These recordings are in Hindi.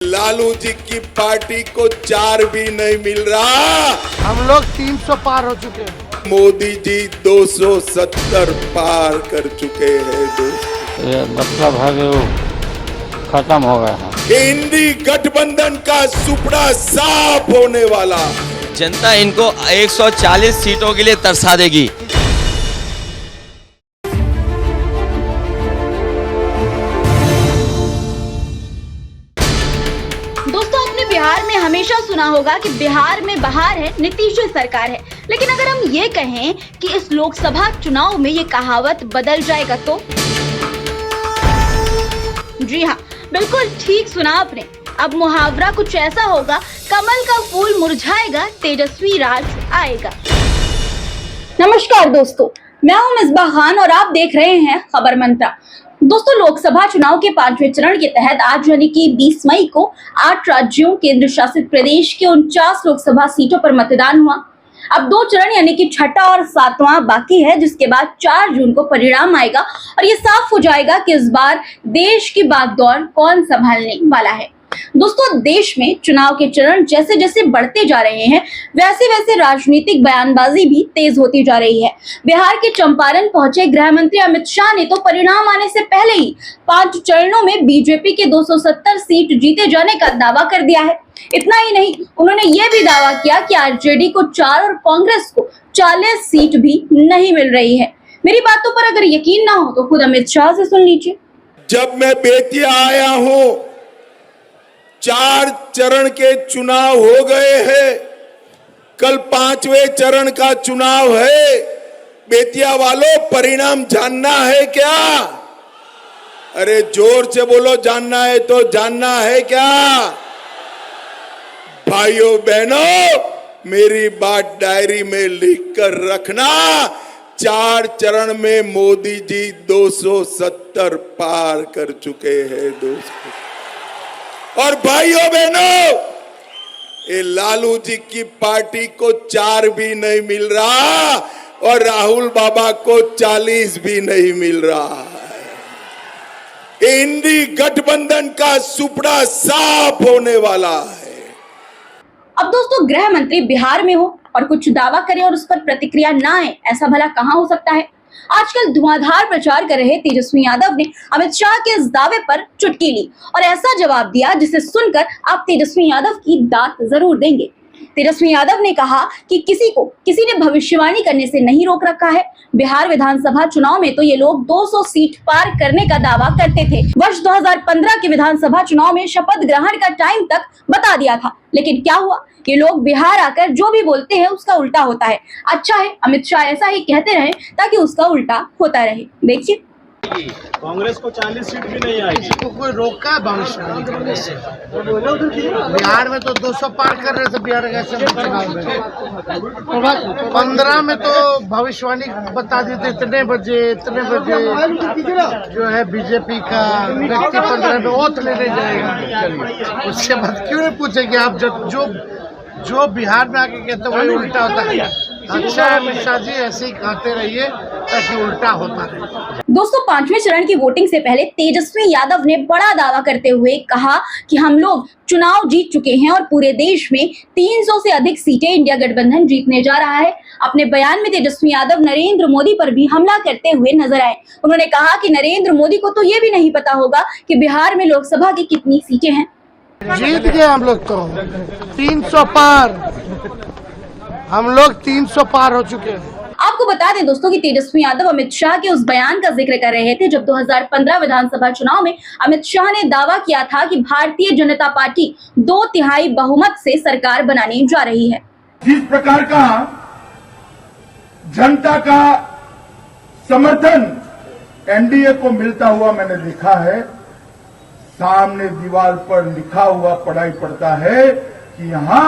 लालू जी की पार्टी को 4 भी नहीं मिल रहा। हम लोग 300 पार हो चुके हैं। मोदी जी 270 पार कर चुके हैं दोस्त। ये मतलब है कि वो खत्म हो गया है। इंडी गठबंधन का सुपड़ा साफ होने वाला। जनता इनको 140 सीटों के लिए तरसा देगी। दोस्तों, आपने बिहार में हमेशा सुना होगा कि बिहार में बहार है, नीतीश सरकार है। लेकिन अगर हम ये कहें कि इस लोकसभा चुनाव में ये कहावत बदल जाएगा तो? जी हाँ, बिल्कुल ठीक सुना आपने। अब मुहावरा कुछ ऐसा होगा, कमल का फूल मुरझाएगा, तेजस्वी राज आएगा। नमस्कार दोस्तों, मैं हूं मिसबाह खान और आप देख रहे हैं खबर मंत्रा। दोस्तों, लोकसभा चुनाव के 5वें चरण के तहत आज यानी कि 20 मई को 8 राज्यों केंद्र शासित प्रदेश के 49 लोकसभा सीटों पर मतदान हुआ। अब 2 चरण यानी कि 6वां और 7वां बाकी है, जिसके बाद 4 जून को परिणाम आएगा और ये साफ हो जाएगा कि इस बार देश की बागडोर कौन संभालने वाला है। दोस्तों, देश में चुनाव के चरण जैसे जैसे बढ़ते जा रहे हैं, वैसे वैसे राजनीतिक बयानबाजी भी तेज होती जा रही है। बिहार के चंपारण पहुंचे गृह मंत्री अमित शाह ने तो परिणाम आने से पहले ही 5 चरणों में बीजेपी के 270 सीट जीते जाने का दावा कर दिया है। इतना ही नहीं, उन्होंने ये भी दावा किया कि आरजेडी को 4 और कांग्रेस को 40 सीट भी नहीं मिल रही है। मेरी बातों पर अगर यकीन ना हो तो खुद अमित शाह से सुन लीजिए। जब मैं बेतिया आया हूं, 4 चरण के चुनाव हो गए हैं, कल 5वें चरण का चुनाव है। बेतिया वालों, परिणाम जानना है क्या? अरे जोर से बोलो, जानना है तो जानना है क्या? भाइयों बहनों, मेरी बात डायरी में लिख कर रखना। 4 चरण में मोदी जी 270 पार कर चुके हैं दोस्तों। और भाइयों बहनों, ये लालू जी की पार्टी को 4 भी नहीं मिल रहा और राहुल बाबा को 40 भी नहीं मिल रहा है। इंडी गठबंधन का सुपड़ा साफ होने वाला है। अब दोस्तों, गृह मंत्री बिहार में हो और कुछ दावा करे और उस पर प्रतिक्रिया ना आए, ऐसा भला कहां हो सकता है? आजकल धुआंधार प्रचार कर रहे तेजस्वी यादव ने अमित शाह के इस दावे पर चुटकी ली और ऐसा जवाब दिया जिसे सुनकर आप तेजस्वी यादव की दात जरूर देंगे। तेजस्वी यादव ने कहा कि किसी ने भविष्यवाणी करने से नहीं रोक रखा है। बिहार विधानसभा चुनाव में तो ये लोग 200 सीट पार करने का दावा करते थे। वर्ष 2015 के विधानसभा चुनाव में शपथ ग्रहण का टाइम तक बता दिया था, लेकिन क्या हुआ? ये लोग बिहार आकर जो भी बोलते हैं उसका उल्टा होता है। अच्छा है अमित शाह ऐसा ही कहते रहें ताकि उसका उल्टा होता रहे। देखिए, कांग्रेस को 40 सीट भी नहीं आई। इसको कोई रोका है भविष्यवाणी करने से? बिहार में तो 200 पार कर रहे थे बिहार के चुनाव में। 15 में तो भविष्यवाणी बता दी थी इतने बजे जो है बीजेपी का व्यक्ति 15 में वोट लेने जाएगा। चलिए, उसके बाद क्यों नहीं पूछेंगे आप? जो बिहार में आके कहते वही उल्टा होता है। अच्छा है अमित शाह जी, ऐसे ही कहते रहिए ताकि उल्टा होता रहे। दोस्तों, 5वें चरण की वोटिंग से पहले तेजस्वी यादव ने बड़ा दावा करते हुए कहा कि हम लोग चुनाव जीत चुके हैं और पूरे देश में 300 से अधिक सीटें इंडिया गठबंधन जीतने जा रहा है। अपने बयान में तेजस्वी यादव नरेंद्र मोदी पर भी हमला करते हुए नजर आए। उन्होंने कहा कि नरेंद्र मोदी को तो ये भी नहीं पता होगा कि बिहार में लोकसभा की कितनी सीटें हैं। जीत गए हम लोग तो 300 पार, हम लोग 300 पार हो चुके हैं। आपको बता दें दोस्तों कि तेजस्वी यादव अमित शाह के उस बयान का जिक्र कर रहे थे जब 2015 विधानसभा चुनाव में अमित शाह ने दावा किया था कि भारतीय जनता पार्टी 2/3 बहुमत से सरकार बनाने जा रही है। जिस प्रकार का जनता का समर्थन एनडीए को मिलता हुआ मैंने देखा है, सामने दीवार पर लिखा हुआ पढ़ाई पड़ता है कि यहां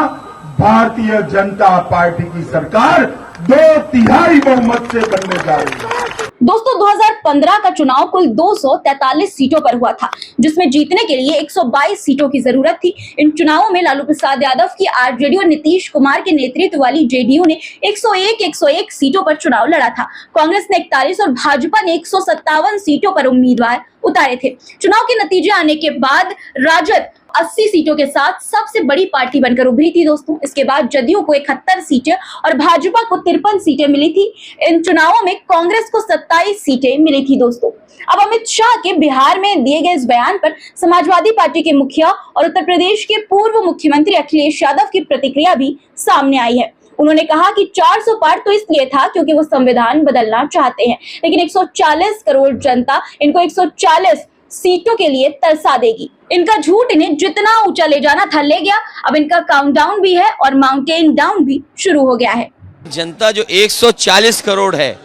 भारतीय जनता पार्टी की सरकार 2/3 बहुमत से बनने जा रही है। दोस्तों, 2015 का चुनाव कुल 243 सीटों पर हुआ था, जिसमें जीतने के लिए 122 सीटों की जरूरत थी। इन चुनावों में लालू प्रसाद यादव की आरजेडी और नीतीश कुमार के नेतृत्व वाली जेडीयू ने 101 सीटों पर चुनाव लड़ा था। कांग्रेस ने 41 और भाजपा ने 157 सीटों पर उम्मीदवार उतारे थे। चुनाव के नतीजे आने के बाद राजद 80 सीटों के साथ सबसे बड़ी पार्टी बनकर उभरी थी दोस्तों। इसके बाद जदयू को 71 सीटें और भाजपा को 53 सीटें मिली थी। इन चुनावों में कांग्रेस को 27 सीटें मिली थी दोस्तों। अब अमित शाह के बिहार में दिए गए इस बयान पर समाजवादी पार्टी के मुखिया और उत्तर प्रदेश के पूर्व मुख्यमंत्री अखिलेश यादव की प्रतिक्रिया भी सामने आई है। उन्होंने कहा कि 400 पार तो इसलिए था क्योंकि वो संविधान बदलना चाहते हैं, लेकिन 140 करोड़ जनता इनको 140 सीटों के लिए तरसा देगी। इनका झूठ इन्हें जितना ऊंचा ले जाना था ले गया। अब इनका काउंटडाउन भी है और माउंटेन डाउन भी शुरू हो गया है। जनता जो 140 करोड़ है,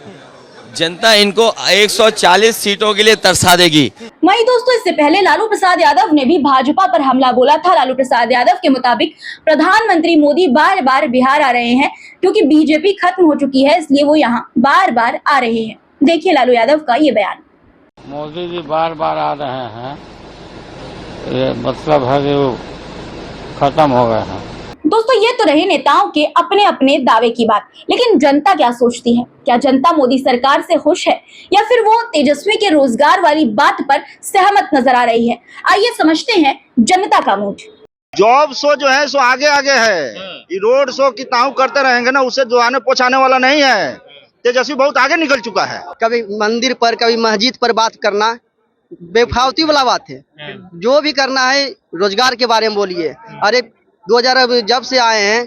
जनता इनको 140 सीटों के लिए तरसा देगी। वहीं दोस्तों, इससे पहले लालू प्रसाद यादव ने भी भाजपा पर हमला बोला था। लालू प्रसाद यादव के मुताबिक प्रधानमंत्री मोदी बार बार बिहार आ रहे हैं क्योंकि बीजेपी खत्म हो चुकी है, इसलिए वो यहाँ बार बार आ रहे हैं। देखिए लालू यादव का ये बयान। मोदी जी बार बार आ रहे हैं, ये मतलब है कि वो खत्म हो गए हैं। दोस्तों, ये तो रहे नेताओं के अपने अपने दावे की बात, लेकिन जनता क्या सोचती है? क्या जनता मोदी सरकार से खुश है या फिर वो तेजस्वी के रोजगार वाली बात पर सहमत नजर आ रही है? आइए समझते हैं जनता का मूड। जॉब शो जो है सो आगे आगे है। ये रोड शो कितना करते रहेंगे ना, उससे जो आने पहुंचाने वाला नहीं है। तेजस्वी बहुत आगे निकल चुका है। कभी मंदिर पर कभी मस्जिद पर बात करना बेफालतू वाला बात है। जो भी करना है रोजगार के बारे में बोलिए। अरे 2000 जब से आए हैं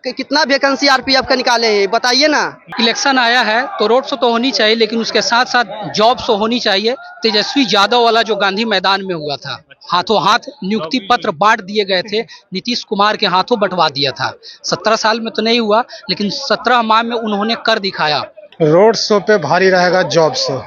कितना वैकेंसी आरपीएफ का निकाले हैं बताइए ना। इलेक्शन आया है तो रोड शो तो होनी चाहिए, लेकिन उसके साथ साथ जॉब शो होनी चाहिए। तेजस्वी यादव वाला जो गांधी मैदान में हुआ था, हाथों हाथ नियुक्ति पत्र बांट दिए गए थे, नीतीश कुमार के हाथों बंटवा दिया था। 17 साल में तो नहीं हुआ, लेकिन 17 माह में उन्होंने कर दिखाया। रोड शो पे भारी रहेगा जॉब शो।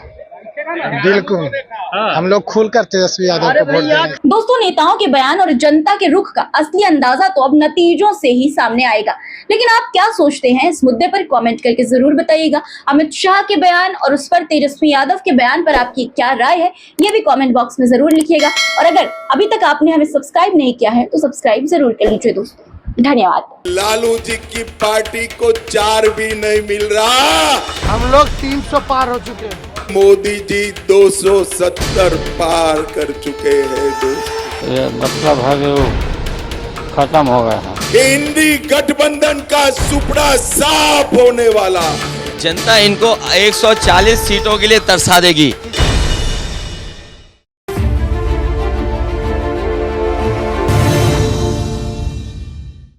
बिल्कुल हम लोग खुलकर तेजस्वी यादव को वोट देंगे। दोस्तों, नेताओं के बयान और जनता के रुख का असली अंदाजा तो अब नतीजों से ही सामने आएगा। लेकिन आप क्या सोचते हैं इस मुद्दे पर कमेंट करके जरूर बताइएगा। अमित शाह के बयान और उस पर तेजस्वी यादव के बयान पर आपकी क्या राय है, ये भी कमेंट बॉक्स में जरूर लिखिएगा। और अगर अभी तक आपने हमें सब्सक्राइब नहीं किया है तो सब्सक्राइब जरूर कर लीजिए दोस्तों। धन्यवाद। लालू जी की पार्टी को 4 भी नहीं मिल रहा। हम लोग 300 पार हो चुके हैं। मोदी जी 270 पार कर चुके हैं दोस्तों। ये मतलब है कि वो खत्म हो गए हैं। इंडी गठबंधन का सुपड़ा साफ होने वाला। जनता इनको 140 सीटों के लिए तरसा देगी।